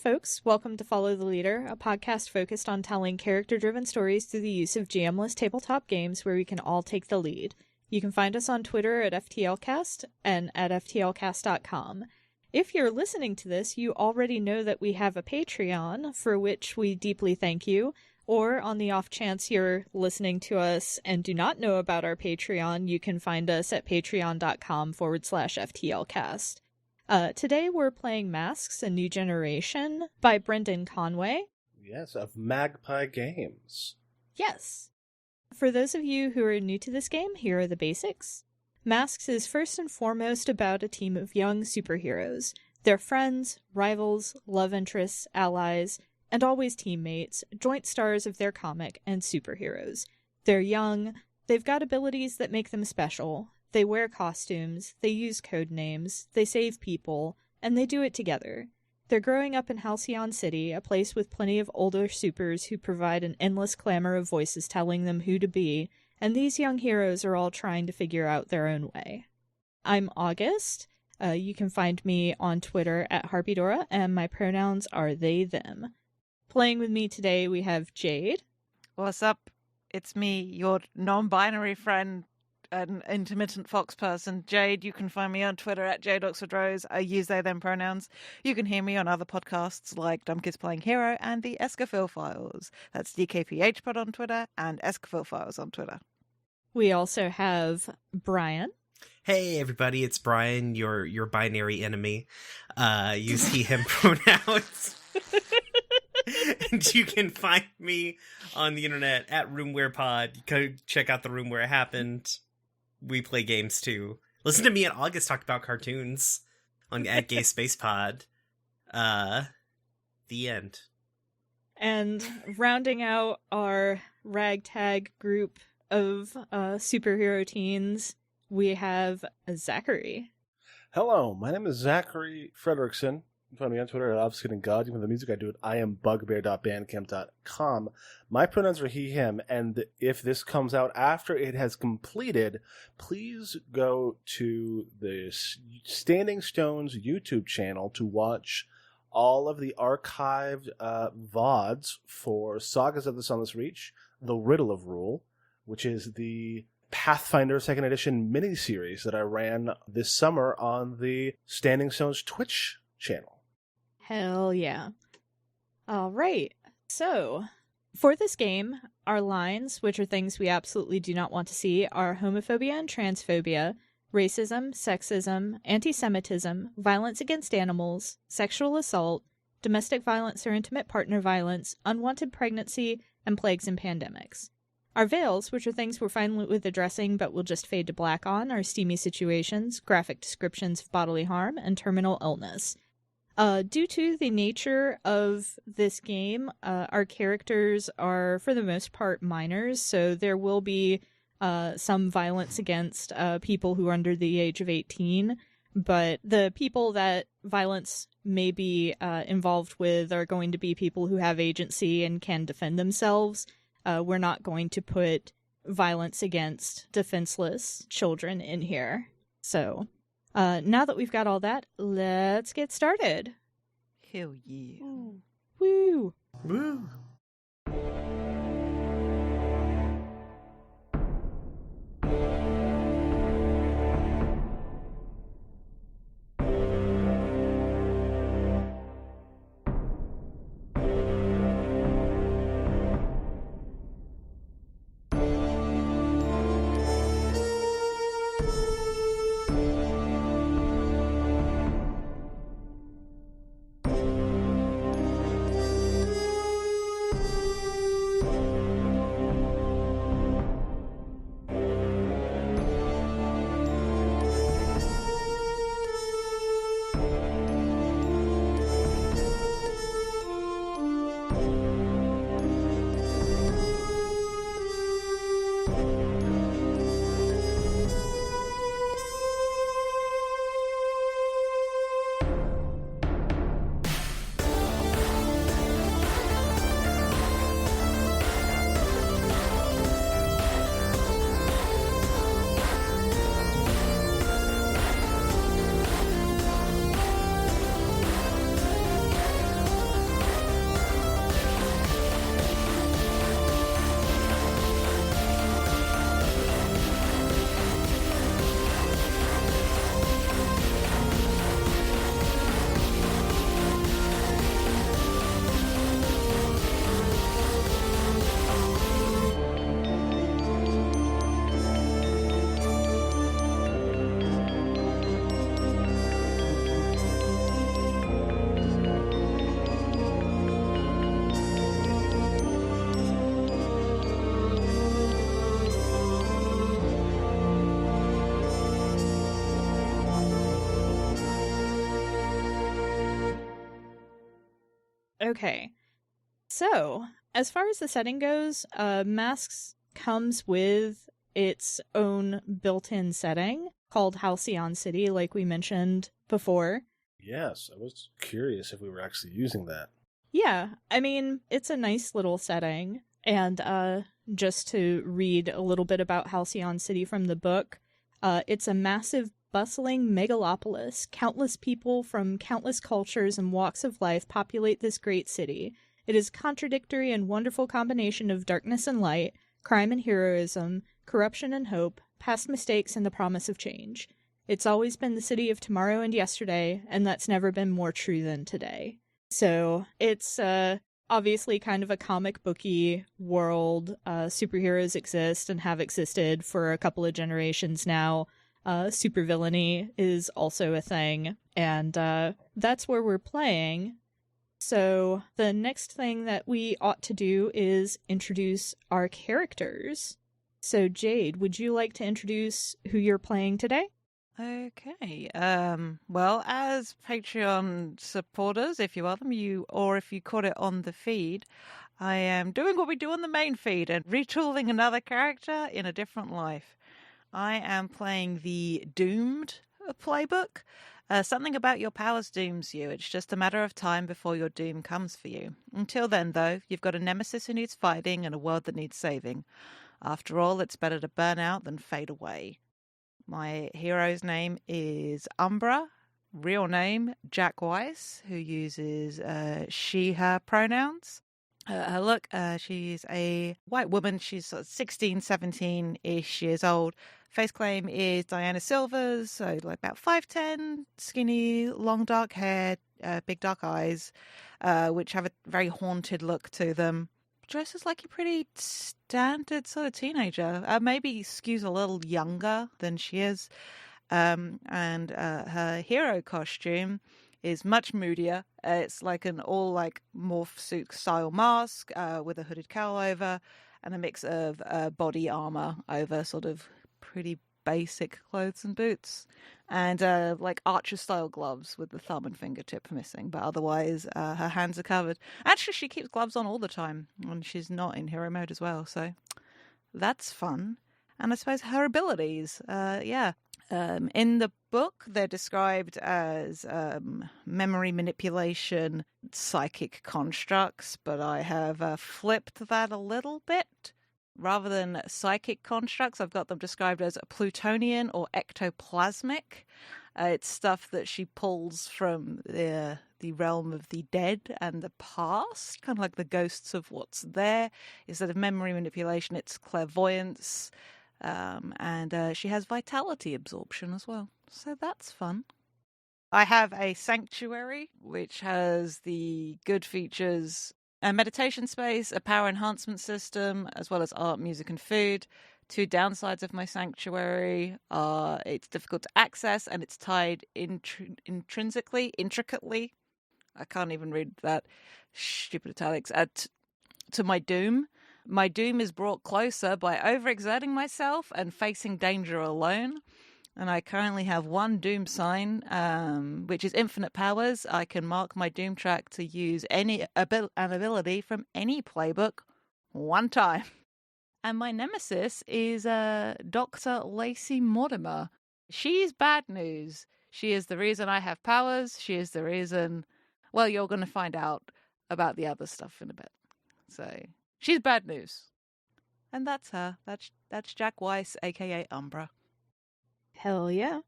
folks. Welcome to Follow the Leader, a podcast focused on telling character-driven stories through the use of GM-less tabletop games where we can all take the lead. You can find us on Twitter at FTLcast and at FTLcast.com. If you're listening to this, you already know that we have a Patreon, for which we deeply thank you. Or, on the off chance you're listening to us and do not know about our Patreon, you can find us at patreon.com/FTLcast. Today we're playing Masks: A New Generation by Brendan Conway. Yes, of Magpie Games. Yes. For those of you who are new to this game, here are the basics. Masks is first and foremost about a team of young superheroes. They're friends, rivals, love interests, allies, and always teammates, joint stars of their comic, and superheroes. They're young, they've got abilities that make them special, they wear costumes, they use code names, they save people, and they do it together. They're growing up in Halcyon City, a place with plenty of older supers who provide an endless clamor of voices telling them who to be, and these young heroes are all trying to figure out their own way. I'm August. You can find me on Twitter at Harpydora, and my pronouns are they, them. Playing with me today, we have Jade. What's up? It's me, your non-binary friend and intermittent fox person, Jade. You can find me on Twitter at JadeOxfordRose. I use they, them pronouns. You can hear me on other podcasts like Dumb Kids Playing Hero and the Escafil Files. That's DKPHpod on Twitter and Escafil Files on Twitter. We also have Brian. Hey everybody, it's Brian, your binary enemy. Use he, him pronouns. And you can find me on the internet at RoomWherePod. Go check out the room where it happened. We play games too. Listen to me and August talk about cartoons on at Gay Space Pod. The end. And rounding out our ragtag group of superhero teens, we have Zachary. Hello, my name is Zachary Frederickson. You can find me on Twitter at ObscureandGod. You can find the music I do at iambugbear.bandcamp.com. My pronouns are he, him, and if this comes out after it has completed, please go to the Standing Stones YouTube channel to watch all of the archived VODs for Sagas of the Sunless Reach, The Riddle of Rule, which is the Pathfinder 2nd Edition miniseries that I ran this summer on the Standing Stones Twitch channel. Hell yeah. All right. So, for this game, our lines, which are things we absolutely do not want to see, are homophobia and transphobia, racism, sexism, anti-Semitism, violence against animals, sexual assault, domestic violence or intimate partner violence, unwanted pregnancy, and plagues and pandemics. Our veils, which are things we're fine with addressing but will just fade to black on, are steamy situations, graphic descriptions of bodily harm, and terminal illness. Due to the nature of this game, our characters are, for the most part, minors, so there will be some violence against people who are under the age of 18, but the people that violence may be involved with are going to be people who have agency and can defend themselves. We're not going to put violence against defenseless children in here. So, now that we've got all that, let's get started. Hell yeah. Ooh. Woo! Woo! Okay. So, as far as the setting goes, Masks comes with its own built-in setting called Halcyon City, like we mentioned before. Yes, I was curious if we were actually using that. Yeah, I mean, it's a nice little setting. And just to read a little bit about Halcyon City from the book, it's a massive, bustling megalopolis. Countless people from countless cultures and walks of life populate this great city. It is a contradictory and wonderful combination of darkness and light, crime and heroism, corruption and hope, past mistakes and the promise of change. It's always been the city of tomorrow and yesterday, and that's never been more true than today. So it's obviously kind of a comic booky world. Superheroes exist and have existed for a couple of generations now. Supervillainy is also a thing, and that's where we're playing. So the next thing that we ought to do is introduce our characters. So Jade, would you like to introduce who you're playing today? Okay. Well, as Patreon supporters, if you are them, or if you caught it on the feed, I am doing what we do on the main feed and retooling another character in a different life. I am playing the Doomed playbook. Something about your powers dooms you. It's just a matter of time before your doom comes for you. Until then, though, you've got a nemesis who needs fighting and a world that needs saving. After all, it's better to burn out than fade away. My hero's name is Umbra, real name Jack Weiss, who uses she, her pronouns. Her look, she's a white woman. She's sort of 16, 17-ish years old. Face claim is Diana Silvers, so like about 5'10", skinny, long dark hair, big dark eyes, which have a very haunted look to them. Dresses like a pretty standard sort of teenager. Maybe skews a little younger than she is. And her hero costume is much moodier. It's like an all like morph suit style mask with a hooded cowl over and a mix of body armor over sort of pretty basic clothes and boots, and like archer style gloves with the thumb and fingertip missing, but otherwise her hands are covered. Actually, she keeps gloves on all the time when she's not in hero mode as well, so that's fun. And I suppose her abilities, in the book they're described as memory manipulation, psychic constructs, but I have flipped that a little bit. Rather than psychic constructs, I've got them described as plutonian or ectoplasmic. It's stuff that she pulls from the realm of the dead and the past, kind of like the ghosts of what's there. Instead of memory manipulation, it's clairvoyance. And she has vitality absorption as well. So that's fun. I have a sanctuary, which has the good features: a meditation space, a power enhancement system, as well as art, music, and food. Two downsides of my sanctuary are it's difficult to access and it's tied intricately. I can't even read that stupid italics. To my doom. My doom is brought closer by overexerting myself and facing danger alone. And I currently have one doom sign, which is infinite powers. I can mark my doom track to use an ability from any playbook one time. And my nemesis is Dr. Lacey Mortimer. She's bad news. She is the reason I have powers. She is the reason... Well, you're going to find out about the other stuff in a bit. So, she's bad news. And that's her. That's Jack Weiss, a.k.a. Umbra. Hell yeah.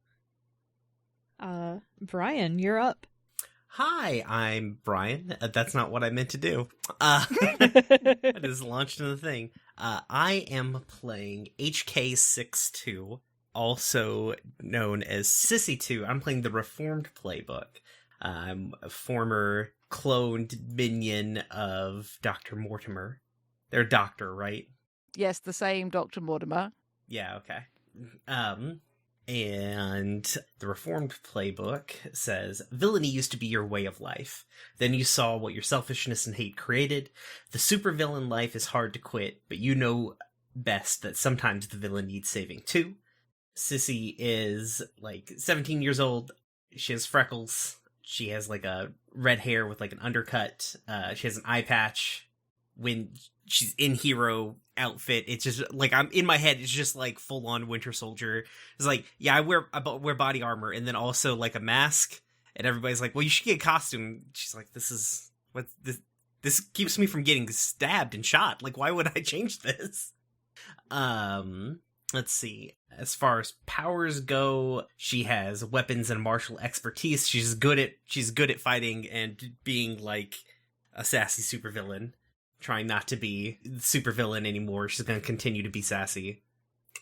Brian, you're up. Hi, I'm Brian. That's not what I meant to do. I just launched into the thing. I am playing HK62, also known as Sissy2. I'm playing the Reformed playbook. I'm a former cloned minion of Dr. Mortimer. They're doctor, right? Yes, the same Dr. Mortimer. Yeah, okay. And the Reformed playbook says, villainy used to be your way of life. Then you saw what your selfishness and hate created. The supervillain life is hard to quit, but you know best that sometimes the villain needs saving too. Sissy is like 17 years old. She has freckles. She has like a red hair with like an undercut. She has an eye patch. When she's in hero outfit, it's just like, I'm in my head, it's just like full on Winter Soldier. It's like, yeah, I wear body armor and then also like a mask, and everybody's like, well, you should get a costume. She's like, this keeps me from getting stabbed and shot. Like, why would I change this? Let's see. As far as powers go, she has weapons and martial expertise. She's good at fighting and being like a sassy supervillain. Trying not to be supervillain anymore. She's going to continue to be sassy.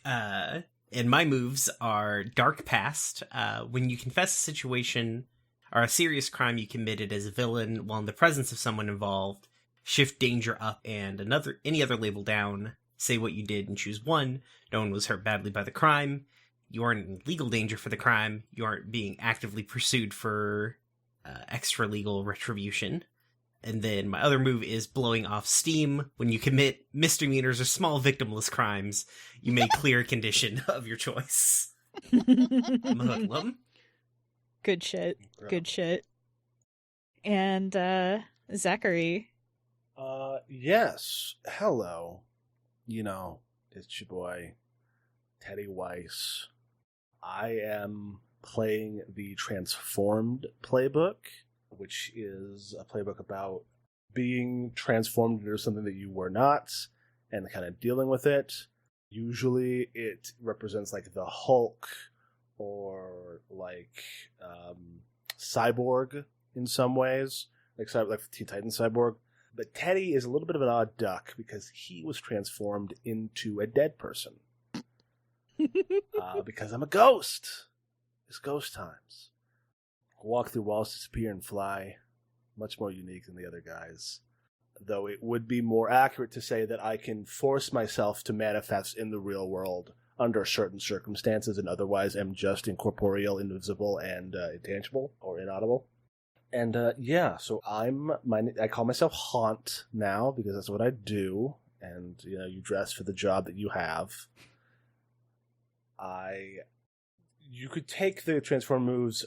And my moves are Dark Past. When you confess a situation or a serious crime you committed as a villain while in the presence of someone involved, shift danger up and any other label down. Say what you did and choose one. No one was hurt badly by the crime. You aren't in legal danger for the crime. You aren't being actively pursued for extra legal retribution. And then my other move is Blowing Off Steam. When you commit misdemeanors or small victimless crimes, you may clear a condition of your choice. I'm a hoodlum. Good shit. Good shit. And, Zachary. Yes. Hello. You know, it's your boy, Teddy Weiss. I am playing the Transformed playbook, which is a playbook about being transformed into something that you were not and kind of dealing with it. Usually it represents like the Hulk or like Cyborg in some ways, like Teen Titans Cyborg. But Teddy is a little bit of an odd duck because he was transformed into a dead person. Because I'm a ghost. It's ghost times. Walk through walls, disappear, and fly. Much more unique than the other guys. Though it would be more accurate to say that I can force myself to manifest in the real world under certain circumstances and otherwise am just incorporeal, invisible, and intangible or inaudible. And so I call myself Haunt now because that's what I do. And, you know, you dress for the job that you have. You could take the transform moves,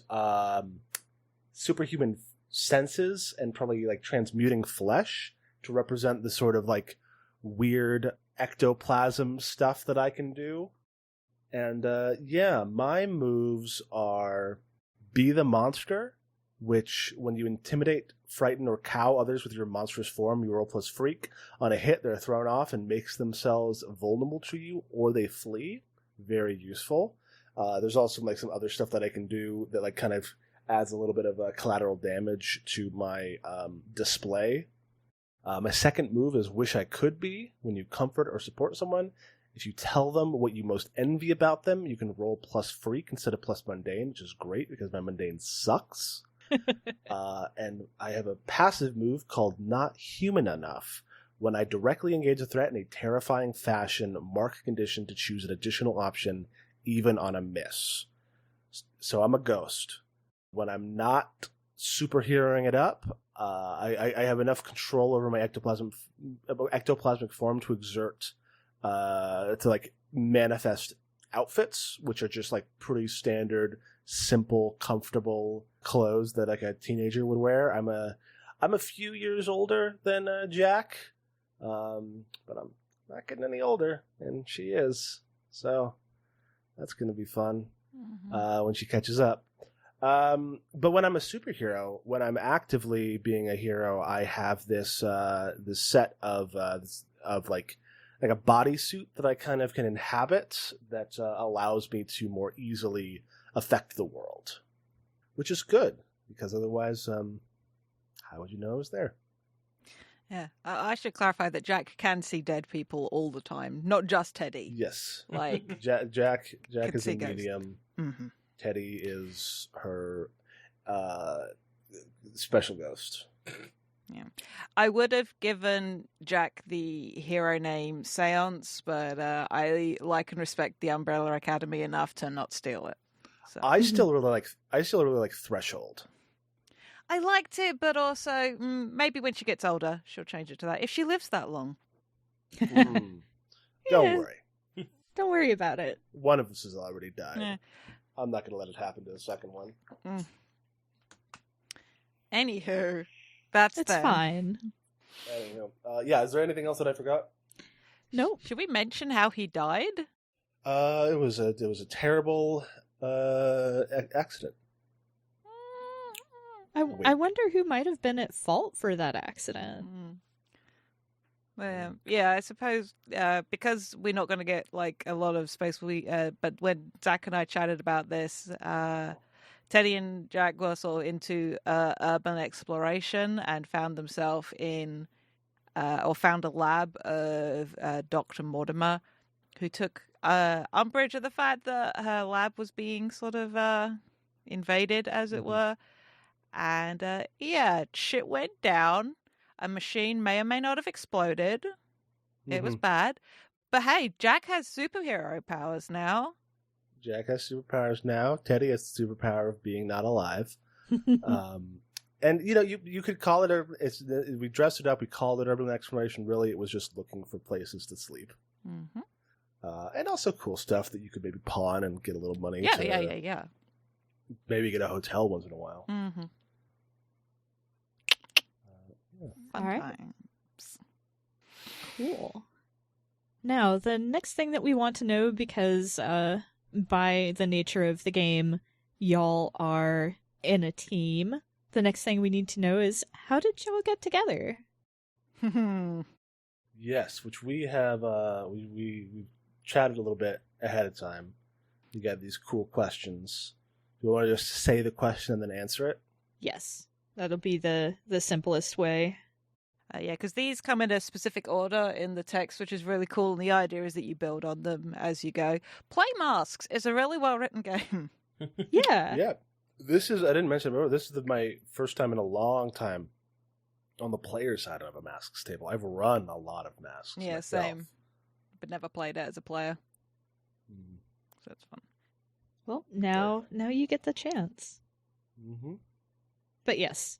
superhuman senses and probably like transmuting flesh to represent the sort of like weird ectoplasm stuff that I can do. And my moves are Be the Monster, which when you intimidate, frighten, or cow others with your monstrous form, you roll plus freak. On a hit, they're thrown off and makes themselves vulnerable to you, or they flee. Very useful. There's also like some other stuff that I can do that like kind of adds a little bit of collateral damage to my display. My second move is Wish I Could Be. When you comfort or support someone, if you tell them what you most envy about them, you can roll plus freak instead of plus mundane, which is great because my mundane sucks. And I have a passive move called Not Human Enough. When I directly engage a threat in a terrifying fashion, mark a condition to choose an additional option, even on a miss. So I'm a ghost. When I'm not superheroing it up, I have enough control over my ectoplasmic form to exert, to like manifest outfits, which are just like pretty standard, simple, comfortable clothes that like a teenager would wear. I'm a few years older than Jack, but I'm not getting any older, and she is. So that's going to be fun when she catches up. But when I'm a superhero, when I'm actively being a hero, I have this set of like a bodysuit that I kind of can inhabit that allows me to more easily affect the world, which is good because otherwise, how would you know I was there? Yeah, I should clarify that Jack can see dead people all the time, not just Teddy. Yes, like Jack is a ghosts. medium. Mm-hmm. Teddy is her special ghost. Yeah, I would have given Jack the hero name Seance, but I like and respect the Umbrella Academy enough to not steal it. So. I still really like Threshold. I liked it, but also maybe when she gets older, she'll change it to that if she lives that long. Don't worry. Don't worry about it. One of us has already died. Yeah. I'm not going to let it happen to the second one. Anywho, that's It's them. fine. Yeah, is there anything else that I forgot? Nope. Should we mention how he died? It was a terrible accident. I wonder who might have been at fault for that accident. Yeah, I suppose because we're not going to get like a lot of space. But when Zach and I chatted about this, Teddy and Jack were sort of into urban exploration and found themselves in, or found a lab of Dr. Mortimer, who took umbrage at the fact that her lab was being sort of invaded, as it were. And yeah, shit went down. A machine may or may not have exploded. It was bad. But hey, Jack has superhero powers now. Jack has superpowers now. Teddy has the superpower of being not alive. And you could call it we dressed it up. We called it urban exploration. Really, it was just looking for places to sleep. And also cool stuff that you could maybe pawn and get a little money. Yeah. Maybe get a hotel once in a while. Fun All right. times. Cool. Now, the next thing that we want to know, because by the nature of the game, y'all are in a team. The next thing we need to know is, how did y'all get together? Yes, which we have. We chatted a little bit ahead of time. You got these cool questions. Do you want to just say the question and then answer it? Yes, that'll be the simplest way. Yeah, because these come in a specific order in the text, which is really cool. And the idea is that you build on them as you go. Play Masks is a really well-written game. Yeah. Yeah. This is, I didn't mention it, this is my first time in a long time on the player side of a Masks table. I've run a lot of Masks. Yeah, myself. same. But never played it as a player. So it's fun. Well, now you get the chance. But yes.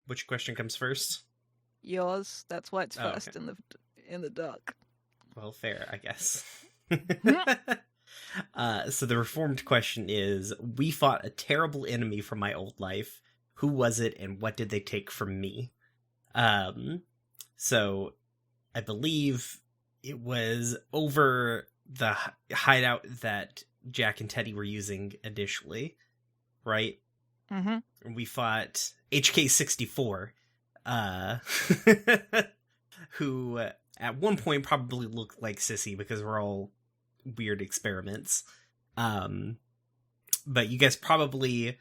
Which question comes first? Yours. That's why it's Oh, first okay. in the dark. Well, fair, I guess. So the reformed question is, we fought a terrible enemy from my old life. Who was it and what did they take from me? So I believe it was over the hideout that Jack and Teddy were using initially, right? Mm-hmm. We fought HK-64, who at one point probably looked like Sissy because we're all weird experiments. But you guys probably,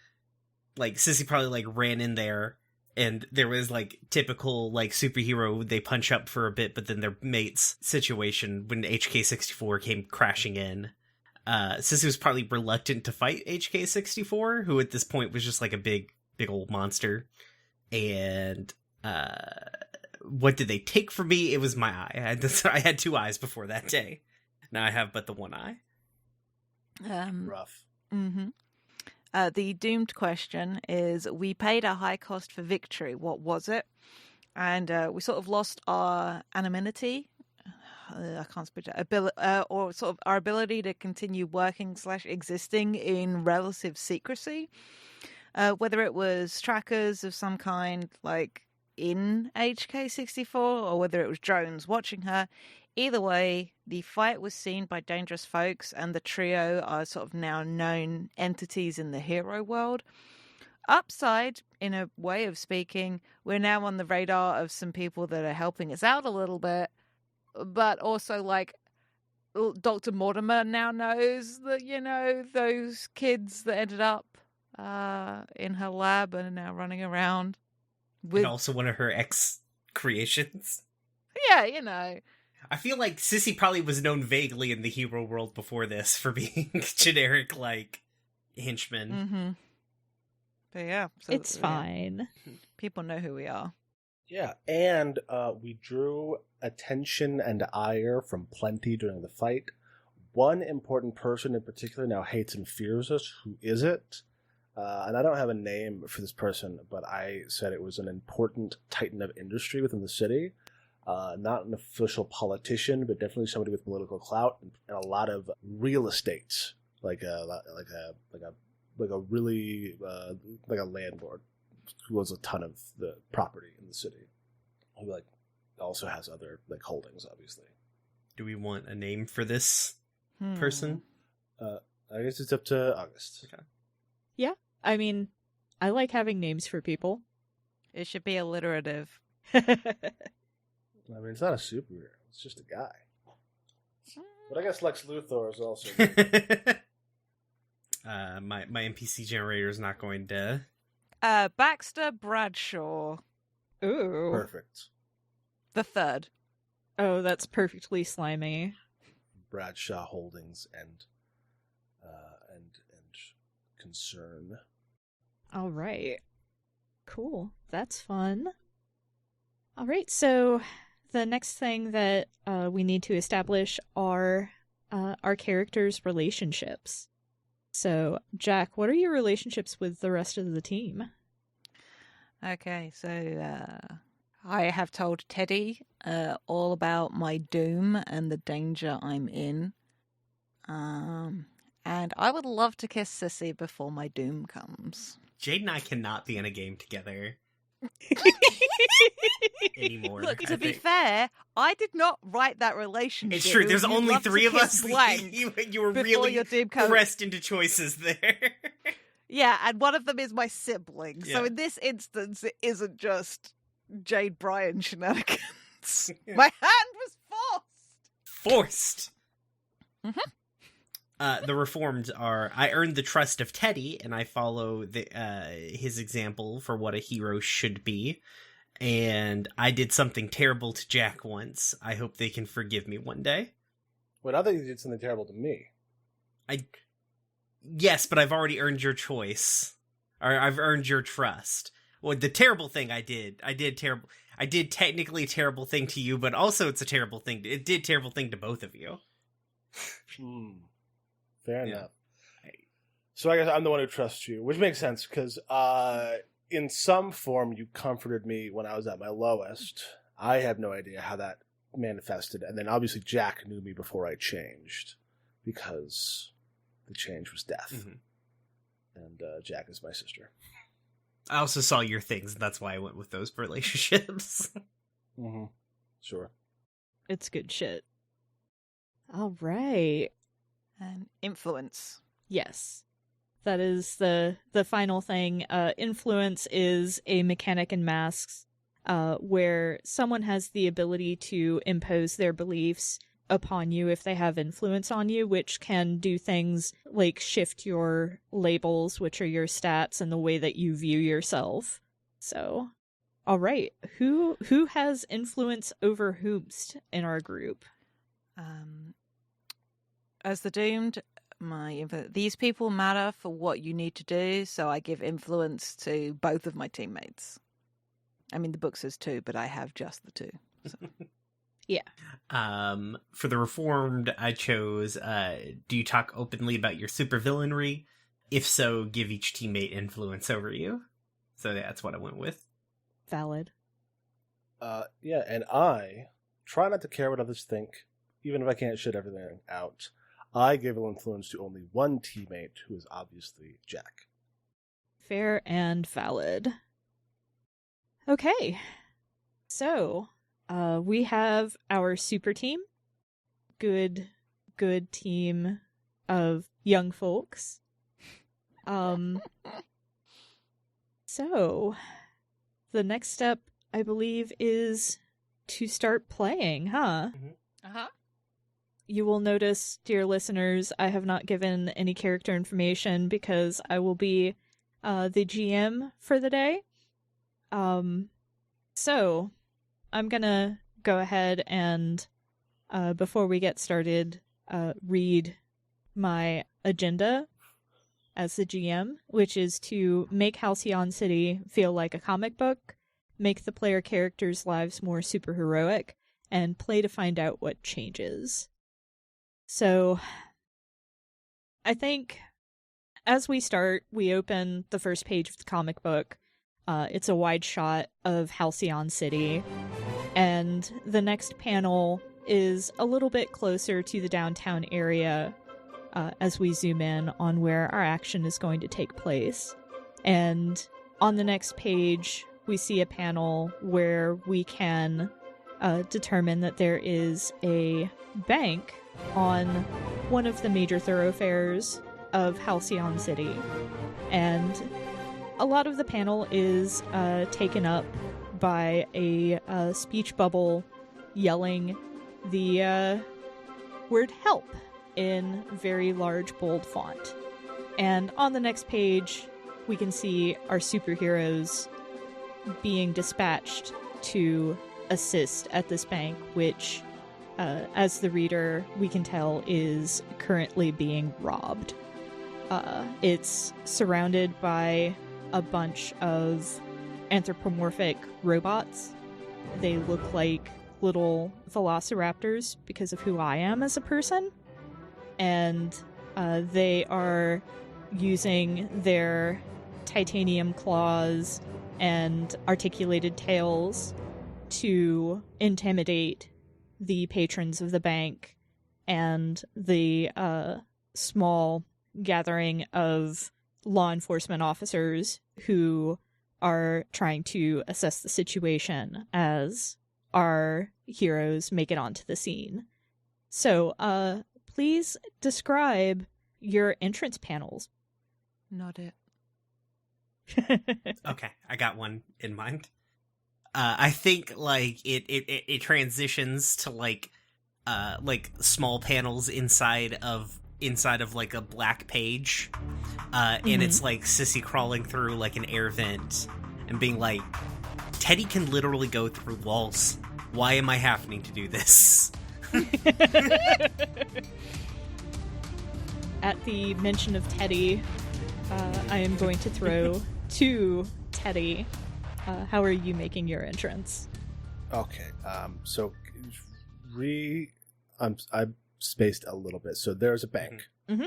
like, Sissy probably, like, ran in there, and there was, like, typical, like, superhero, they punch up for a bit, but then their mates situation when HK-64 came crashing in. Sissy was probably reluctant to fight HK-64, who at this point was just, like, a big old monster. And, what did they take from me? It was my eye. I had 2 eyes before that day. Now I have but the 1 eye. Rough. Mm-hmm. The doomed question is, we paid a high cost for victory. What was it? And we sort of lost our anonymity. I can't speak to or sort of our ability to continue working / existing in relative secrecy. Whether it was trackers of some kind, like in HK-64, or whether it was drones watching her. Either way, the fight was seen by dangerous folks, and the trio are sort of now known entities in the hero world. Upside, in a way of speaking, we're now on the radar of some people that are helping us out a little bit, but also, like, Dr. Mortimer now knows that, you know, those kids that ended up in her lab and are now running around with... And also one of her ex-creations. Yeah, you know. I feel like Sissy probably was known vaguely in the hero world before this for being generic, like, henchman. Mm-hmm. But yeah. So, It's fine. People know who we are. Yeah, and we drew attention and ire from plenty during the fight. One important person in particular now hates and fears us. Who is it? And I don't have a name for this person, but I said it was an important titan of industry within the city. Not an official politician, but definitely somebody with political clout and a lot of real estate, like a landlord. who owns a ton of the property in the city, who like also has other like holdings, obviously. Do we want a name for this person? I guess it's up to August. Okay. Yeah, I mean, I like having names for people. It should be alliterative. I mean, it's not a superhero; it's just a guy. But I guess Lex Luthor is also. My NPC generator is not going to. Baxter Bradshaw Ooh. Perfect. the third. Oh, that's perfectly slimy. Bradshaw Holdings and concern. All right. Cool. That's fun. All right, so the next thing that we need to establish are our characters' relationships. So, Jack, what are your relationships with the rest of the team? Okay, so I have told Teddy all about my doom and the danger I'm in. And I would love to kiss Sissy before my doom comes. Jade and I cannot be in a game together anymore. Look, I to be think. fair, I did not write that relationship. It's true. There's You'd only love to 3 of kiss us. blank You were before really your doom comes. pressed into choices there. Yeah, and one of them is my sibling. So Yeah. in this instance, it isn't just Jade Bryan shenanigans. My hand was Forced. Mhm. The Reformed are. I earned the trust of Teddy, and I follow his example for what a hero should be. And I did something terrible to Jack once. I hope they can forgive me one day. Wait, I think you did something terrible to me. Yes, but I've already earned your choice. Or I've earned your trust. Well, the terrible thing I did technically a terrible thing to you, but also it's a terrible thing. It did terrible thing to both of you. Fair Yeah. enough. So I guess I'm the one who trusts you, which makes sense because in some form you comforted me when I was at my lowest. I have no idea how that manifested, and then obviously Jack knew me before I changed because the change was death. Mhm. And Jack is my sister. I also saw your things, and that's why I went with those relationships. Mm-hmm. Sure. It's good shit. All right. And influence. Yes. That is the final thing. Influence is a mechanic in Masks where someone has the ability to impose their beliefs upon you if they have influence on you, which can do things like shift your labels, which are your stats, and the way that you view yourself. So, all right. Who has influence over whomst in our group? As the doomed, these people matter for what you need to do, so I give influence to both of my teammates. I mean, the book says 2, but I have just the 2. So. For the Reformed, I chose, do you talk openly about your supervillainry? If so, give each teammate influence over you. So that's what I went with. Valid. Yeah, and I try not to care what others think, even if I can't shit everything out. I gave influence to only one teammate, who is obviously Jack. Fair and valid. Okay. So, we have our super team. Good team of young folks. So, the next step, I believe, is to start playing, huh? Uh-huh. You will notice, dear listeners, I have not given any character information because I will be the GM for the day. So, I'm gonna go ahead and, before we get started, read my agenda as the GM, which is to make Halcyon City feel like a comic book, make the player characters' lives more superheroic, and play to find out what changes. So, I think as we start, we open the first page of the comic book. It's a wide shot of Halcyon City, and the next panel is a little bit closer to the downtown area as we zoom in on where our action is going to take place. And on the next page, we see a panel where we can determine that there is a bank on one of the major thoroughfares of Halcyon City. And a lot of the panel is taken up by a speech bubble yelling the word help in very large, bold font. And on the next page, we can see our superheroes being dispatched to assist at this bank, which, as the reader, we can tell is currently being robbed. It's surrounded by a bunch of anthropomorphic robots. They look like little velociraptors because of who I am as a person. And they are using their titanium claws and articulated tails to intimidate the patrons of the bank and the small gathering of law enforcement officers who are trying to assess the situation as our heroes make it onto the scene. So, please describe your entrance panels. Not it. Okay, I got one in mind. I think like it transitions to like small panels inside of like a black page, and it's like Sissy crawling through like an air vent and being like, Teddy can literally go through walls. Why am I having to do this? At the mention of Teddy, I am going to throw to Teddy. How are you making your entrance? Okay, so I'm spaced a little bit. So there's a bank. Mm-hmm.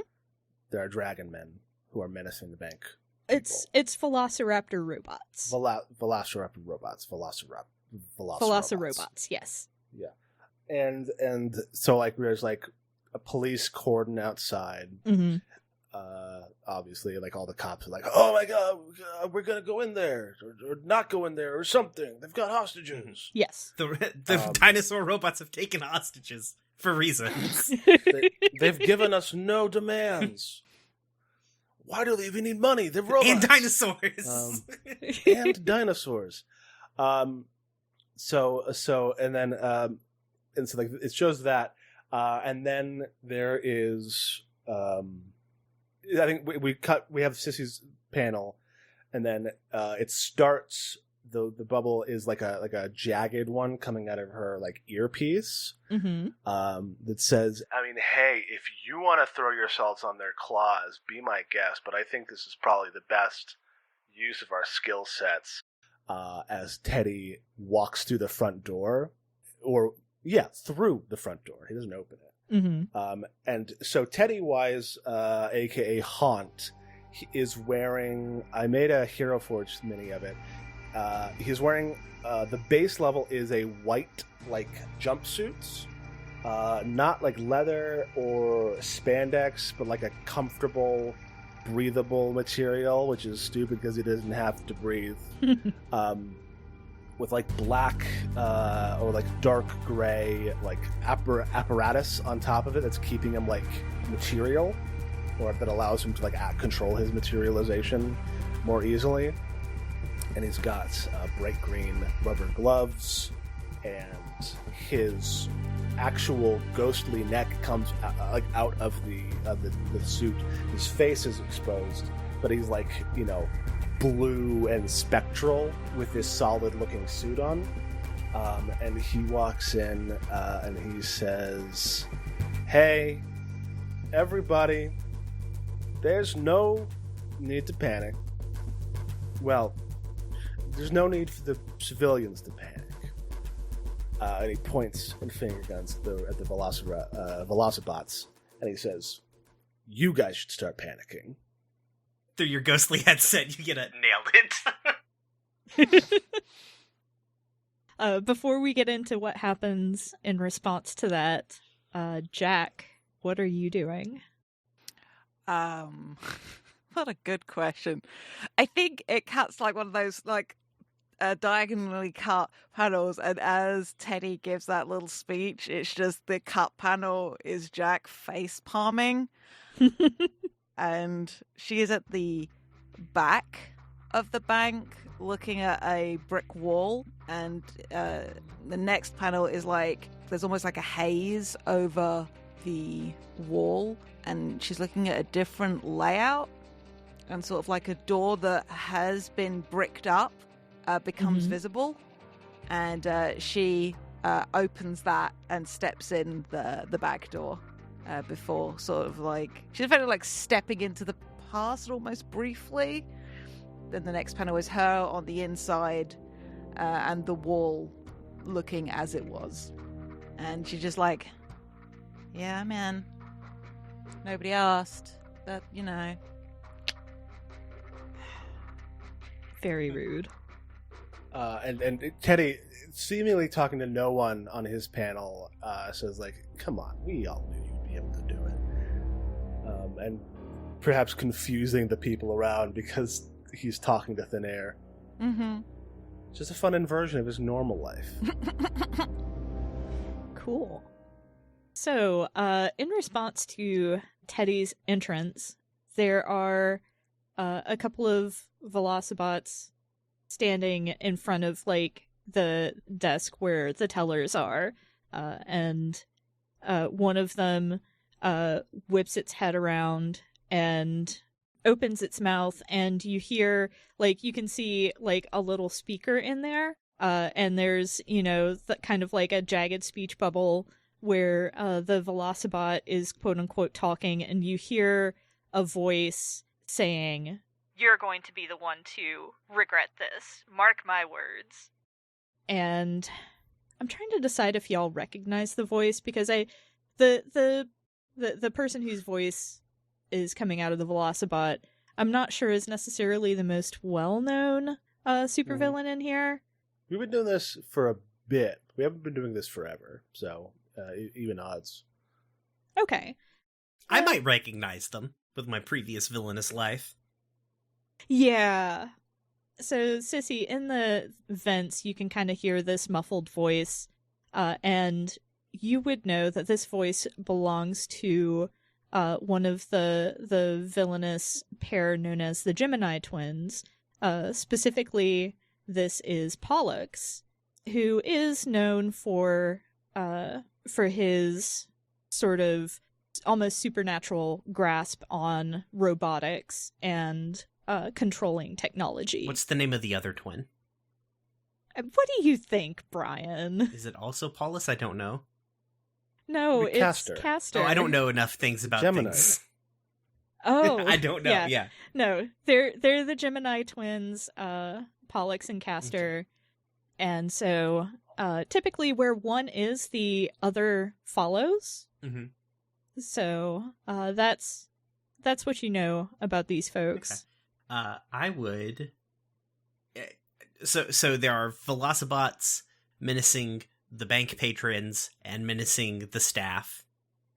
There are dragon men who are menacing the bank. It's Velociraptor robots. Velociraptor robots. Velociraptor, yes. Yeah, and so like there's like a police cordon outside. Mm-hmm. Obviously, like all the cops are like, "Oh my god, we're gonna go in there or not go in there or something. They've got hostages." Yes, the dinosaur robots have taken hostages for reasons. They've given us no demands. Why do they even need money? They're robots and dinosaurs. And dinosaurs. So like it shows that, and then there is. I think we have Sissy's panel, and then it starts. The bubble is like a jagged one coming out of her like earpiece. Mm-hmm. That says, "I mean, hey, if you want to throw yourselves on their claws, be my guest. But I think this is probably the best use of our skill sets." As Teddy walks through the front door, through the front door. He doesn't open it. Mm-hmm. And so Teddy Wise, aka Haunt, is wearing. I made a Hero Forge mini of it. He's wearing. The base level is a white like jumpsuits, not like leather or spandex, but like a comfortable, breathable material, which is stupid because he doesn't have to breathe. With like black or like dark gray like apparatus on top of it that's keeping him like material, or that allows him to like control his materialization more easily. And he's got bright green rubber gloves, and his actual ghostly neck comes out of the suit. His face is exposed, but he's like, blue and spectral with this solid looking suit on. And he walks in and he says, "Hey, everybody, there's no need to panic. Well, there's no need for the civilians to panic." And he points and finger guns at the Velocibots, and he says, "You guys should start panicking." Through your ghostly headset, you get a nailed it. Before we get into what happens in response to that, Jack, what are you doing? What a good question. I think it cuts like one of those like diagonally cut panels, and as Teddy gives that little speech, it's just the cut panel is Jack face palming, and she is at the back of the bank looking at a brick wall, and the next panel is like there's almost like a haze over the wall, and she's looking at a different layout, and sort of like a door that has been bricked up becomes visible, and she opens that and steps in the back door before sort of like she's kind of like stepping into the past almost briefly. Then the next panel is her on the inside and the wall looking as it was, and she's just like, yeah man, nobody asked, but you know. Very rude. And Teddy, seemingly talking to no one on his panel, says like, come on, we all knew you'd be able to do it. And perhaps confusing the people around because he's talking to thin air. Mm-hmm. Just a fun inversion of his normal life. Cool. So, in response to Teddy's entrance, there are a couple of Velocibots standing in front of, like, the desk where the tellers are, and one of them whips its head around and opens its mouth, and you hear, like, you can see, like, a little speaker in there, and there's, you know, kind of like a jagged speech bubble where the Velocibot is quote-unquote talking, and you hear a voice saying, "You're going to be the one to regret this. Mark my words." And I'm trying to decide if y'all recognize the voice, because the person whose voice is coming out of the Velocibot, I'm not sure is necessarily the most well-known supervillain in here. We've been doing this for a bit. We haven't been doing this forever, so even odds. Okay. I might recognize them with my previous villainous life. Yeah. So, Sissy, in the vents, you can kind of hear this muffled voice, and you would know that this voice belongs to one of the villainous pair known as the Gemini twins. Specifically, this is Pollux, who is known for his sort of almost supernatural grasp on robotics and controlling technology. What's the name of the other twin? What do you think, Brian? Is it also Paulus? I don't know. No, Maybe it's Castor. Castor. Oh, I don't know enough things about Gemini. things. Oh, I don't know. Yeah. No, they're the Gemini twins, Pollux and Castor, and so typically where one is, the other follows. Mm-hmm. So that's what you know about these folks. Okay. I would. So there are Velocibots menacing the bank patrons and menacing the staff,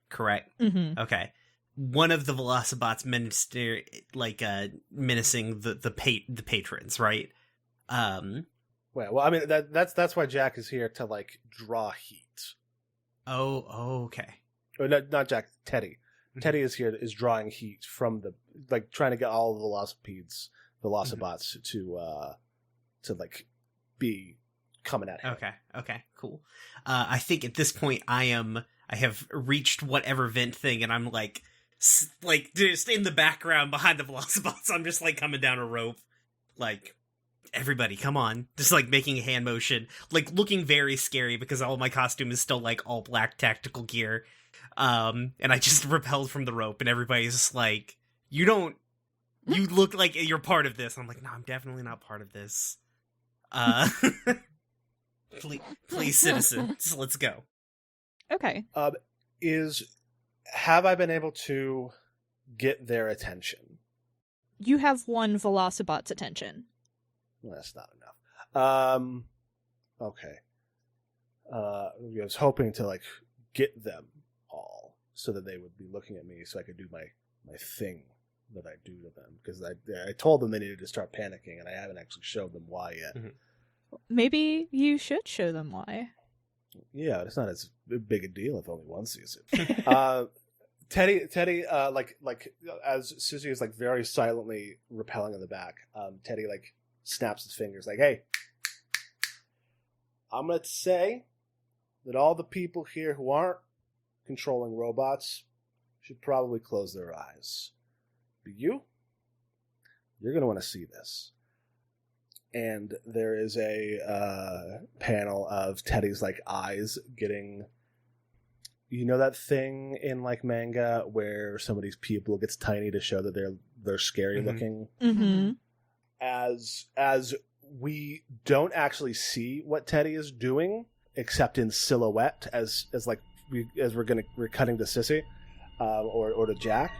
correct? Mm-hmm. Okay. One of the Velocibots menacing the patrons, right? Well, I mean that's why Jack is here to like draw heat. Oh, okay. Or not Jack, Teddy. Teddy is here is drawing heat from the like trying to get all the Velocibots to like be coming at him. Okay, cool. I think at this point I have reached whatever vent thing, and I'm like just in the background behind the Velocibots. I'm just like coming down a rope, like, everybody, come on. Just like making a hand motion, like looking very scary because all my costume is still like all black tactical gear. And I just repelled from the rope, and everybody's just like, you look like you're part of this. I'm like, no, I'm definitely not part of this. Please, citizen, just let's go. Okay. Have I been able to get their attention? You have one Velocibot's attention. Well, that's not enough. Okay. I was hoping to like get them all so that they would be looking at me so I could do my thing that I do to them, because I told them they needed to start panicking, and I haven't actually showed them why yet. Mhm. Maybe you should show them why. Yeah, it's not as big a deal if only one sees it. Teddy, like as Sissy is like very silently repelling in the back, Teddy like snaps his fingers, like, "Hey, I'm gonna say that all the people here who aren't controlling robots should probably close their eyes. But you're gonna want to see this." And there is a panel of Teddy's like eyes getting, you know, that thing in like manga where somebody's pupil gets tiny to show that they're scary Mhm. looking. Mm-hmm. As we don't actually see what Teddy is doing except in silhouette, as we're cutting to Sissy or to Jack,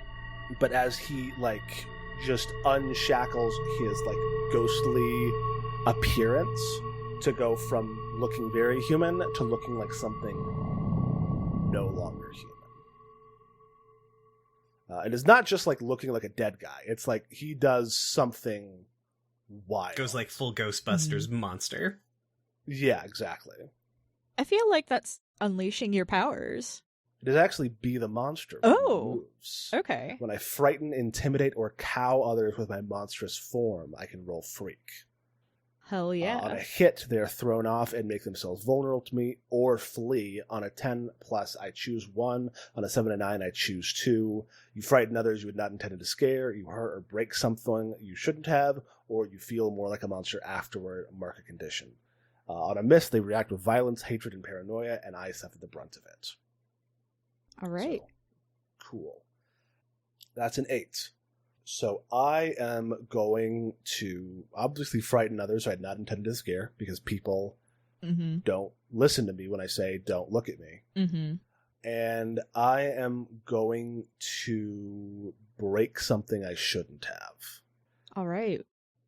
but as he like just unshackles his like ghostly appearance to go from looking very human to looking like something no longer human. And it's not just like looking like a dead guy. It's like he does something wild. Goes like full Ghostbusters monster. Yeah, exactly. I feel like that's unleashing your powers. It is actually Be the Monster. Oh. Moves. Okay. When I frighten, intimidate, or cow others with my monstrous form, I can roll Freak. Hell yeah. On a hit, they are thrown off and make themselves vulnerable to me, or flee. On a 10+, I choose 1. On a 7 to 9, I choose 2. You frighten others you had not intended to scare. You hurt or break something you shouldn't have, or you feel more like a monster afterward. Mark a condition. On a miss, they react with violence, hatred, and paranoia, and I suffer the brunt of it. All right. So, cool. That's an 8. So I am going to obviously frighten others who I had not intended to scare, because people Mm-hmm. don't listen to me when I say don't look at me. Mm-hmm. And I am going to break something I shouldn't have, All right.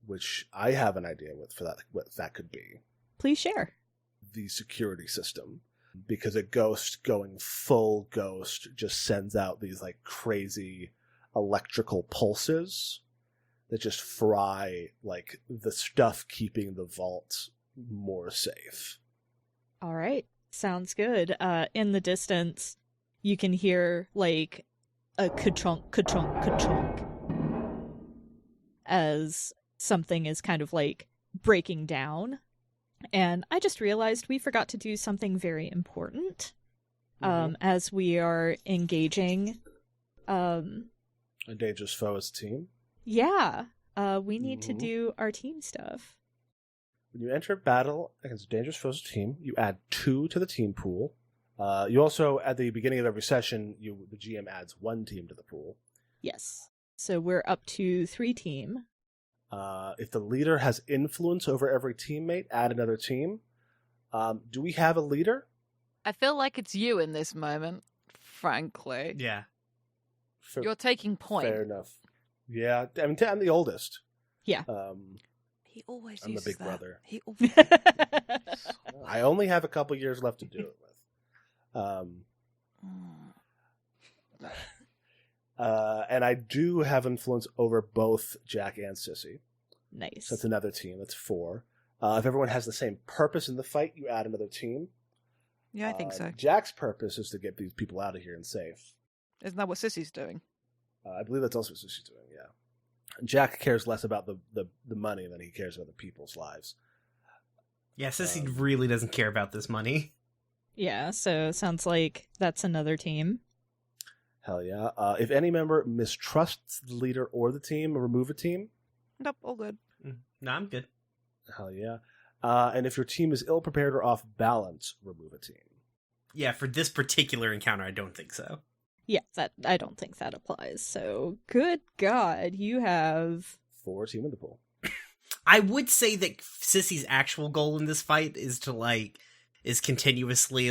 which I have an idea what that could be. Please share. The security system. Because a ghost going full ghost just sends out these like crazy electrical pulses that just fry like the stuff keeping the vault more safe. All right. Sounds good. In the distance, you can hear like a ka-chunk, ka-chunk, ka-chunk as something is kind of like breaking down. And I just realized we forgot to do something very important as we are engaging. A dangerous foe as a team. Yeah, we need to Mhm. do our team stuff. When you enter battle against a dangerous foe as a team, you add 2 to the team pool. You also, at the beginning of every session, the GM adds 1 team to the pool. Yes. So we're up to 3 team. If the leader has influence over every teammate, add another team. Do we have a leader? I feel like it's you in this moment, frankly. Yeah. You're taking point. Fair enough. Yeah, I mean, I'm the oldest. Yeah. He always I'm the uses big that. brother. He always... I only have a couple years left to do it with. And I do have influence over both Jack and Sissy. Nice. So that's another team. That's 4. If everyone has the same purpose in the fight, you add another team. Yeah, I think so. Jack's purpose is to get these people out of here and safe. Isn't that what Sissy's doing? I believe that's also what Sissy's doing, yeah. Jack cares less about the money than he cares about the people's lives. Yeah, Sissy really doesn't care about this money. Yeah, so sounds like that's another team. Hell yeah. If any member mistrusts the leader or the team, remove a team. Nope, all good. No, I'm good. Hell yeah. And if your team is ill-prepared or off balance, remove a team. Yeah, for this particular encounter, I don't think so. Yeah, that I don't think that applies. So, good God, you have 4 team in the pool. I would say that Sissy's actual goal in this fight is to is continuously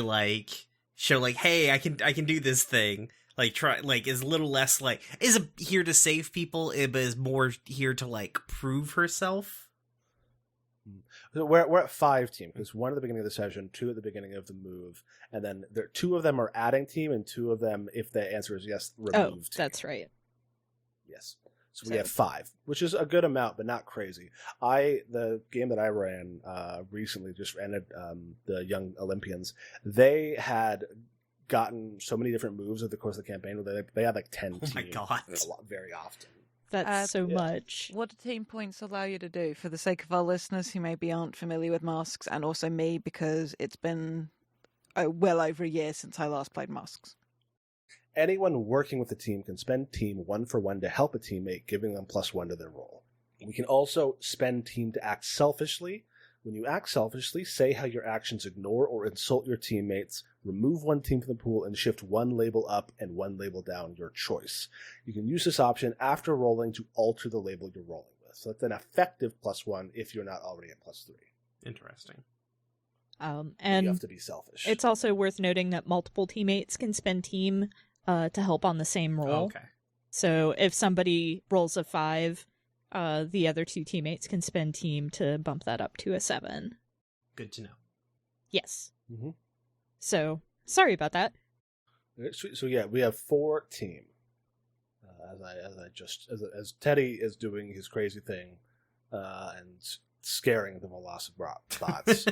show hey, I can do this thing. Try is a little less is here to save people, but is more here to prove herself. So we're at 5 team, because 1 at the beginning of the session, 2 at the beginning of the move, and then 2 of them are adding team, and 2 of them, if the answer is yes, remove team. that's right. Yes. So we have 5, which is a good amount, but not crazy. The game that I ran recently just ended, the Young Olympians. They had gotten so many different moves over the course of the campaign. They had like 10 teams. Oh my god! Very often. That's so much. What do team points allow you to do, for the sake of our listeners who maybe aren't familiar with Masks, and also me, because it's been well over a year since I last played Masks? Anyone working with the team can spend team 1 for 1 to help a teammate, giving them +1 to their roll. We can also spend team to act selfishly. When you act selfishly, say how your actions ignore or insult your teammates, remove 1 team from the pool, and shift 1 label up and 1 label down, your choice. You can use this option after rolling to alter the label you're rolling with. So that's an effective +1 if you're not already at +3. Interesting. And you have to be selfish. it's also worth noting that multiple teammates can spend team to help on the same roll. Okay. So if somebody rolls a 5, the other 2 teammates can spend team to bump that up to a 7. Good to know. Yes. Mm-hmm. So, sorry about that. So yeah, we have 4 team. As Teddy is doing his crazy thing, and scaring the Velocibots.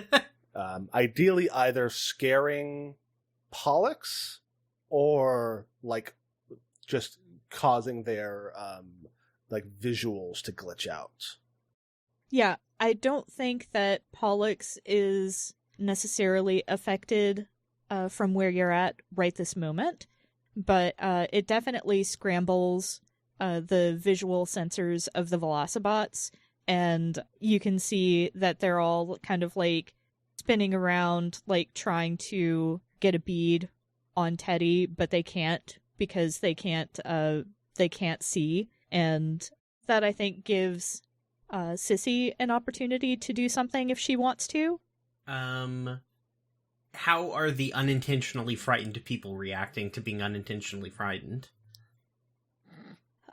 Ideally, either scaring Pollux or like just causing their visuals to glitch out. Yeah, I don't think that Pollux is necessarily affected from where you're at right this moment, but it definitely scrambles the visual sensors of the Velocibots, and you can see that they're all kind of like spinning around, like trying to get a bead on Teddy, but they can't because they can't see, and that I think gives Sissy an opportunity to do something if she wants to. How are the unintentionally frightened people reacting to being unintentionally frightened?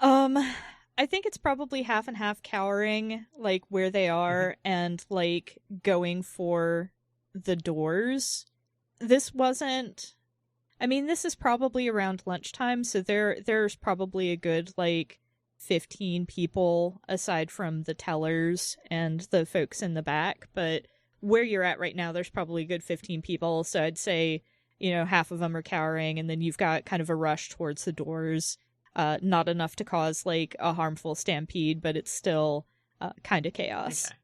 I think it's probably half and half cowering, like where they are, and like going for the doors. This is probably around lunchtime, so there's probably a good like 15 people aside from the tellers and the folks in the back, but where you're at right now, there's probably a good 15 people, so I'd say, half of them are cowering, and then you've got kind of a rush towards the doors. Not enough to cause, like, a harmful stampede, but it's still kind of chaos. Okay.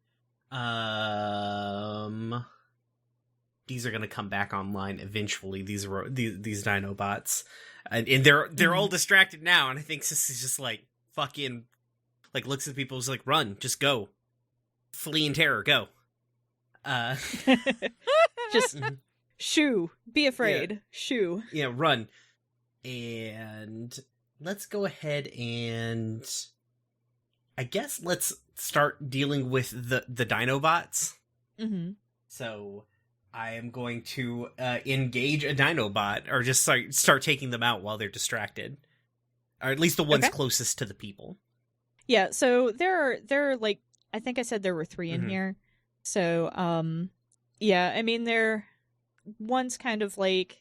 These are going to come back online eventually, these Dinobots. And they're all distracted now, and I think Sissy's just, like, fucking, like, looks at people, is like, run, just go. Flee in terror, go. Just shoo, be afraid, shoo. Yeah, run. And let's go ahead and I guess let's start dealing with the Dinobots. Mm-hmm. So I am going to engage a Dinobot, or just start taking them out while they're distracted, or at least the ones closest to the people. Yeah, so there are like, I think I said there were 3 in here. So, yeah, I mean, one's kind of like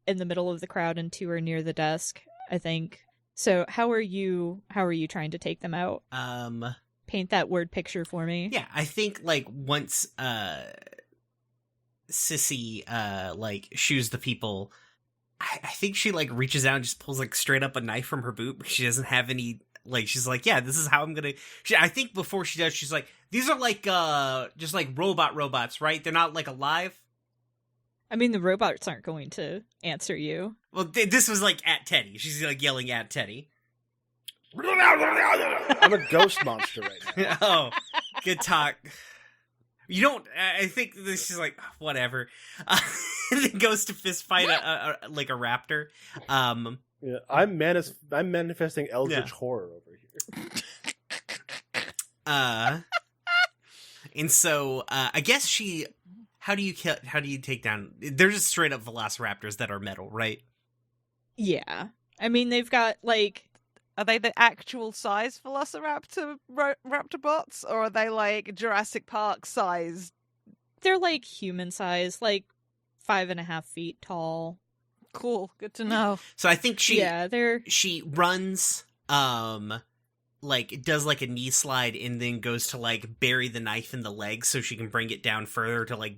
in the middle of the crowd and 2 are near the desk, I think. So how are you trying to take them out? Paint that word picture for me. Yeah, I think like once Sissy like shoos the people, I think she like reaches out and just pulls like straight up a knife from her boot because she doesn't have any. Like, she's like, yeah, this is how I'm gonna... I think before she does, she's like, these are like, just like robots, right? They're not like alive? I mean, the robots aren't going to answer you. Well, this was like at Teddy. She's like yelling at Teddy. I'm a ghost monster right now. Oh, good talk. You don't... I think this is like, whatever. And then goes to fist fight like a raptor. Yeah, I'm manifesting eldritch horror over here. And so I guess how do you take down? They're just straight up velociraptors that are metal, right? Yeah, I mean they've got like, are they the actual size Velociraptor raptor bots, or are they like Jurassic Park size? They're like human size, like 5.5 feet tall. Cool, good to know. So I think she they're... she runs like it does like a knee slide and then goes to like bury the knife in the leg so she can bring it down further to like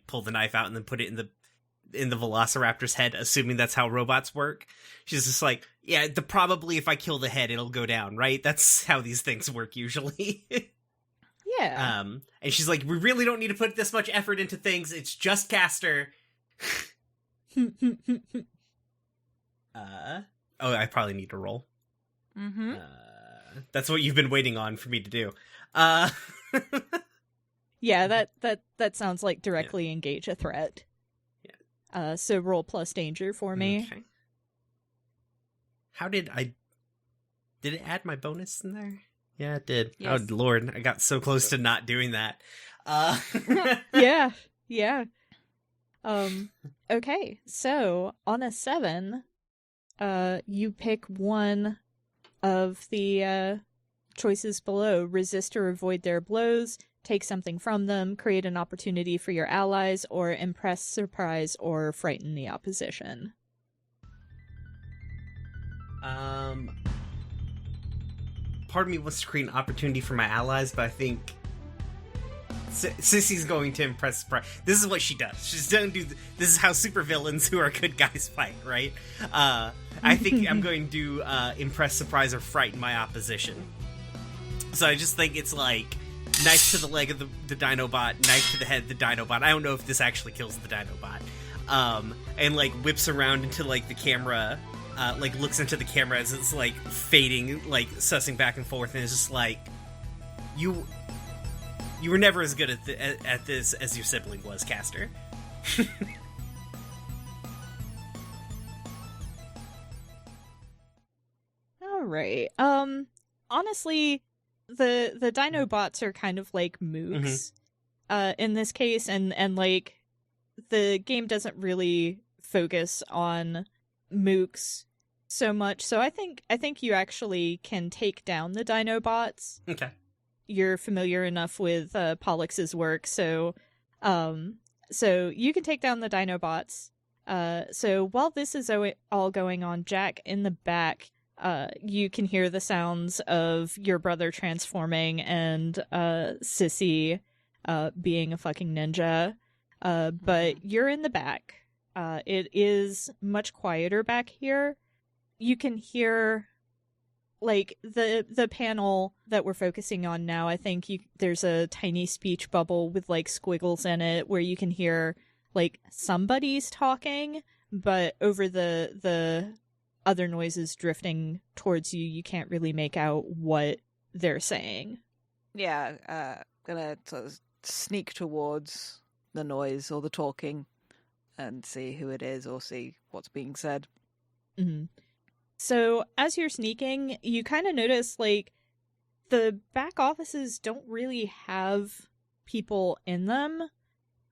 pull the knife out and then put it in the Velociraptor's head, assuming that's how robots work. She's just like, yeah, probably if I kill the head, it'll go down, right? That's how these things work usually. Yeah. And she's like, we really don't need to put this much effort into things. It's just Castor. I probably need to roll. Mm-hmm. That's what you've been waiting on for me to do. Yeah, that sounds like directly engage a threat. Yeah. So roll plus danger for me. Okay. Did it add my bonus in there? Yeah, it did. Yes. Oh, Lord. I got so close to not doing that. Yeah. Okay, so on a 7, you pick one of the choices below. Resist or avoid their blows, take something from them, create an opportunity for your allies, or impress, surprise, or frighten the opposition. Part of me wants to create an opportunity for my allies, but I think Sissy's going to impress. This is what she does. She's going to do. This is how supervillains who are good guys fight, right? I think I'm going to impress, surprise, or frighten my opposition. So I just think it's like knife to the leg of the Dinobot, knife to the head of the Dinobot. I don't know if this actually kills the Dinobot. And like whips around into like the camera. Like looks into the camera as it's like fading, like sussing back and forth, and it's just like, you were never as good at this as your sibling was, Castor. All right. Honestly, the Dinobots are kind of like mooks, in this case, and like the game doesn't really focus on mooks so much. So I think you actually can take down the Dinobots. Okay. You're familiar enough with Pollux's work, so you can take down the Dinobots. So while this is all going on, Jack, in the back, you can hear the sounds of your brother transforming and Sissy being a fucking ninja. But you're in the back. It is much quieter back here. You can hear, like, the panel that we're focusing on now. I think there's a tiny speech bubble with like squiggles in it where you can hear like somebody's talking, but over the other noises drifting towards you, you can't really make out what they're saying. Yeah, gonna sort of sneak towards the noise or the talking and see who it is or see what's being said. Mm-hmm. So as you're sneaking, you kind of notice like the back offices don't really have people in them.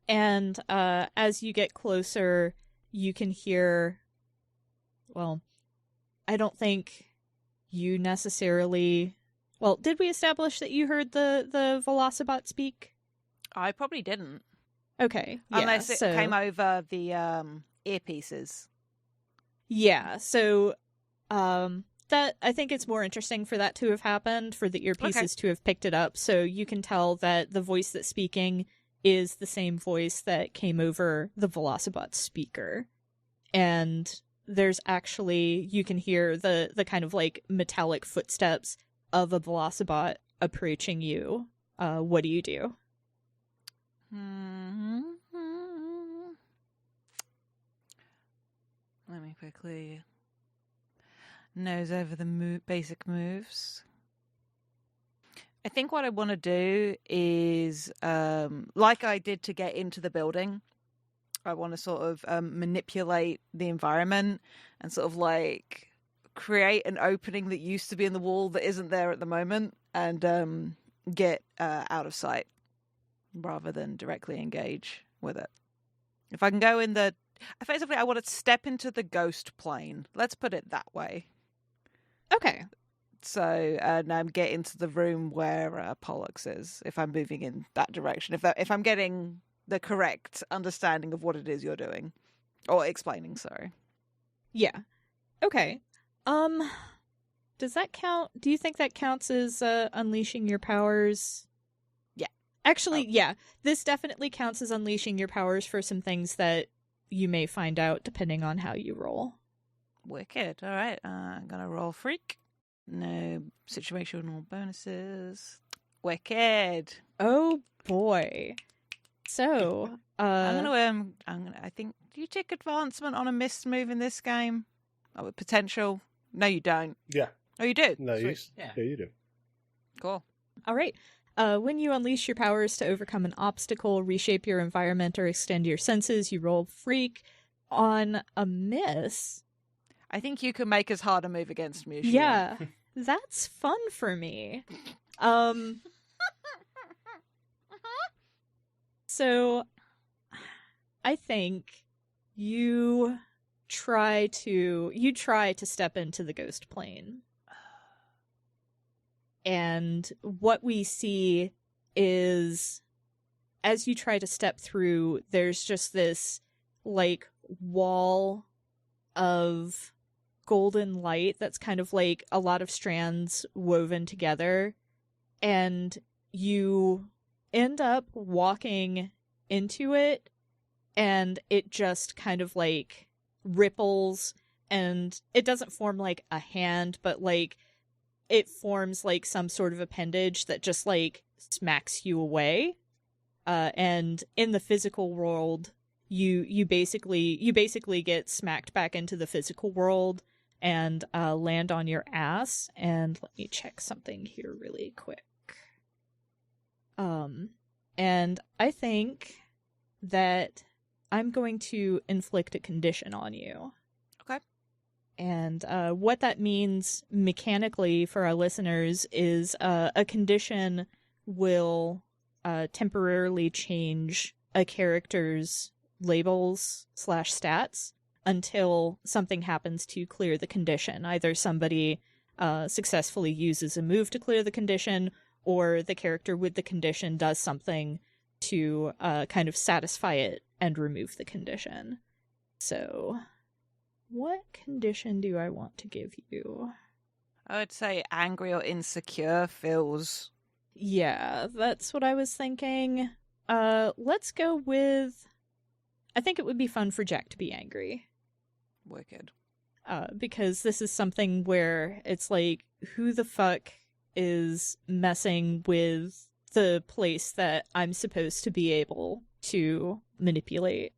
And as you get closer, you can hear, well, I don't think you necessarily... Well, did we establish that you heard the Velocibot speak? I probably didn't. Okay. Yeah, Unless it came over the earpieces. Yeah, so that I think it's more interesting for that to have happened, for the earpieces to have picked it up, so you can tell that the voice that's speaking is the same voice that came over the Velocibot speaker. And there's actually, you can hear the kind of like metallic footsteps of a Velocibot approaching you. What do you do? Let me quickly nose over the basic moves. I think what I want to do is, like I did to get into the building, I want to sort of manipulate the environment and sort of like create an opening that used to be in the wall that isn't there at the moment, and get out of sight rather than directly engage with it. If I can go in the... Effectively, I want to step into the ghost plane. Let's put it that way. Okay. So, and get into the room where Pollux is, if I'm moving in that direction. If I'm getting the correct understanding of what it is you're doing. Or explaining, sorry. Yeah. Okay. Does that count? Do you think that counts as unleashing your powers? Yeah. Actually, yeah. This definitely counts as unleashing your powers for some things that you may find out depending on how you roll. Wicked. All right. I'm going to roll freak. No situational bonuses. Wicked. Oh boy. So, I think, do you take advancement on a missed move in this game? Oh, with potential? No, you don't. Yeah. Oh, you do? No, Sweet. yeah, you do. Cool. all right. When you unleash your powers to overcome an obstacle, reshape your environment, or extend your senses, you roll freak. On a miss, I think you can make us harder move against me. If you yeah, that's fun for me. So I think you try to step into the ghost plane. And what we see is as you try to step through, there's just this like wall of golden light that's kind of like a lot of strands woven together, and you end up walking into it, and it just kind of like ripples, and it doesn't form like a hand, but like it forms like some sort of appendage that just like smacks you away. And in the physical world, you basically get smacked back into the physical world and land on your ass. And let me check something here really quick. And I think that I'm going to inflict a condition on you. Okay. And what that means mechanically for our listeners is a condition will temporarily change a character's labels / stats until something happens to clear the condition. Either somebody successfully uses a move to clear the condition, or the character with the condition does something to kind of satisfy it and remove the condition. So, what condition do I want to give you? I would say angry or insecure feels... Yeah, that's what I was thinking. Let's go with... I think it would be fun for Jack to be angry. Wicked. Because this is something where it's like, who the fuck is messing with the place that I'm supposed to be able to manipulate?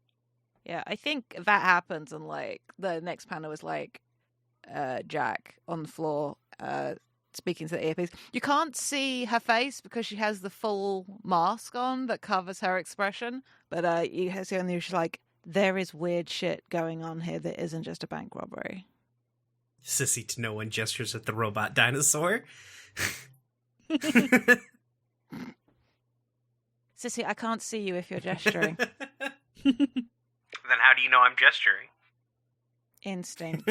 Yeah, I think that happens, and like the next panel is like Jack on the floor speaking to the earpiece. You can't see her face because she has the full mask on that covers her expression, but you see on the she's like, there is weird shit going on here that isn't just a bank robbery. Sissy to no one gestures at the robot dinosaur. Sissy, I can't see you if you're gesturing. Then how do you know I'm gesturing? Instinct.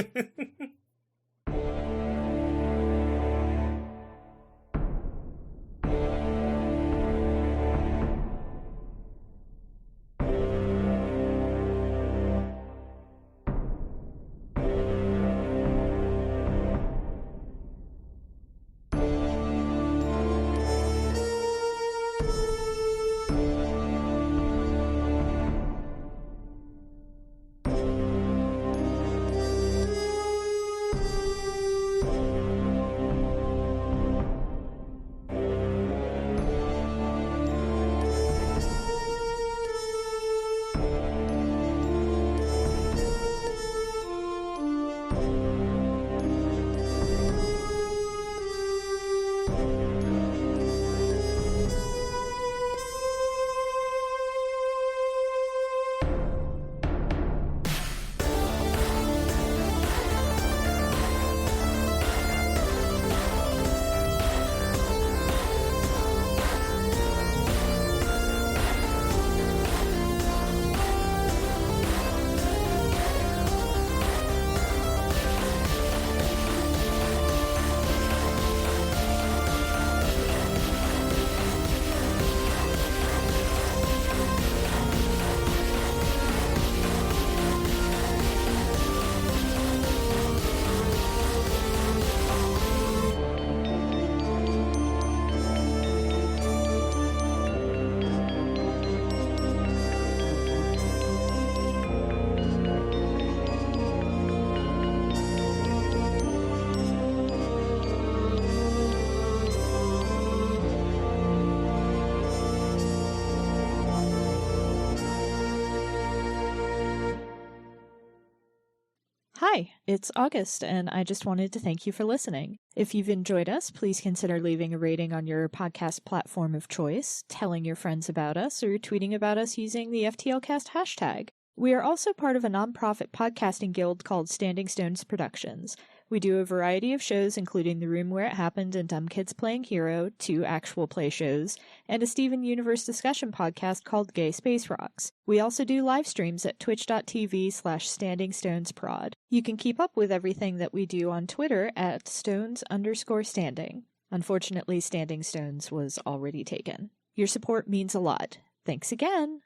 Hi, it's August, and I just wanted to thank you for listening. If you've enjoyed us, please consider leaving a rating on your podcast platform of choice, telling your friends about us, or tweeting about us using the FTLcast hashtag. We are also part of a nonprofit podcasting guild called Standing Stones Productions. We do a variety of shows, including The Room Where It Happened and Dumb Kids Playing Hero, 2 actual play shows, and a Steven Universe discussion podcast called Gay Space Rocks. We also do live streams at twitch.tv/StandingStonesProd. You can keep up with everything that we do on Twitter at Stones_standing. Unfortunately, Standing Stones was already taken. Your support means a lot. Thanks again!